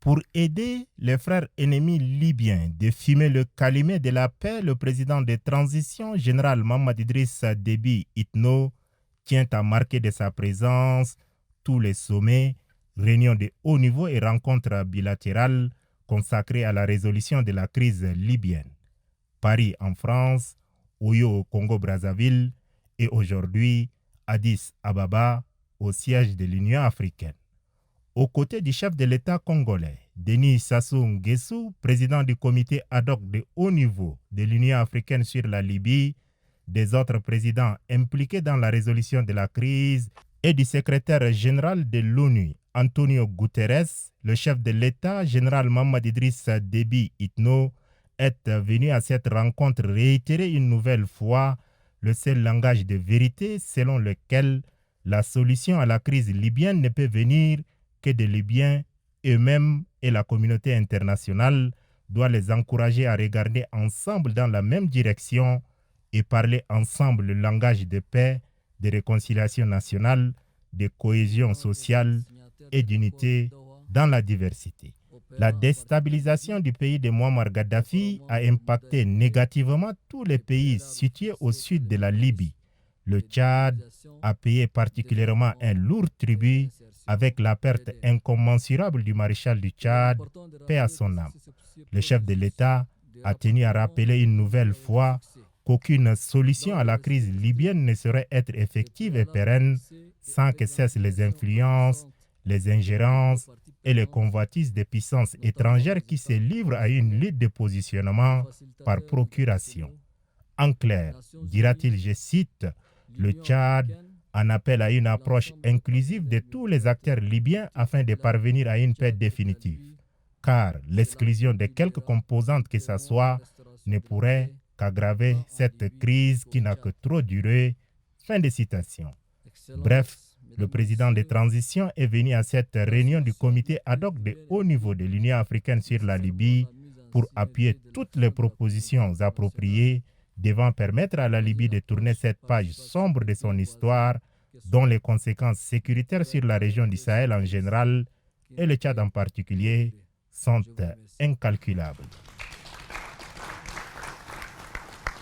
Pour aider les frères ennemis libyens de fumer le calumet de la paix, le président de transition, général Mohamed Idriss Déby Itno, tient à marquer de sa présence tous les sommets, réunions de haut niveau et rencontres bilatérales consacrées à la résolution de la crise libyenne. Paris en France, Oyo au Congo-Brazzaville et aujourd'hui Addis Ababa au siège de l'Union africaine. Aux côtés du chef de l'État congolais, Denis Sassou Nguesso, président du comité ad hoc de haut niveau de l'Union africaine sur la Libye, des autres présidents impliqués dans la résolution de la crise et du secrétaire général de l'ONU, Antonio Guterres, le chef de l'État, général Mohamed Idriss Déby Itno, est venu à cette rencontre réitérer une nouvelle fois le seul langage de vérité selon lequel la solution à la crise libyenne ne peut venir que des Libyens eux-mêmes et la communauté internationale doit les encourager à regarder ensemble dans la même direction et parler ensemble le langage de paix, de réconciliation nationale, de cohésion sociale et d'unité dans la diversité. La déstabilisation du pays de Mouammar Kadhafi a impacté négativement tous les pays situés au sud de la Libye. Le Tchad a payé particulièrement un lourd tribut avec la perte incommensurable du maréchal du Tchad, paix à son âme. Le chef de l'État a tenu à rappeler une nouvelle fois qu'aucune solution à la crise libyenne ne saurait être effective et pérenne sans que cessent les influences, les ingérences et les convoitises des puissances étrangères qui se livrent à une lutte de positionnement par procuration. En clair, dira-t-il, je cite, le Tchad en appelle à une approche inclusive de tous les acteurs libyens afin de parvenir à une paix définitive. Car l'exclusion de quelque composante que ce soit ne pourrait qu'aggraver cette crise qui n'a que trop duré. Fin de citation. Bref, le président de transition est venu à cette réunion du comité ad hoc de haut niveau de l'Union africaine sur la Libye pour appuyer toutes les propositions appropriées devant permettre à la Libye de tourner cette page sombre de son histoire, dont les conséquences sécuritaires sur la région du Sahel en général et le Tchad en particulier sont incalculables.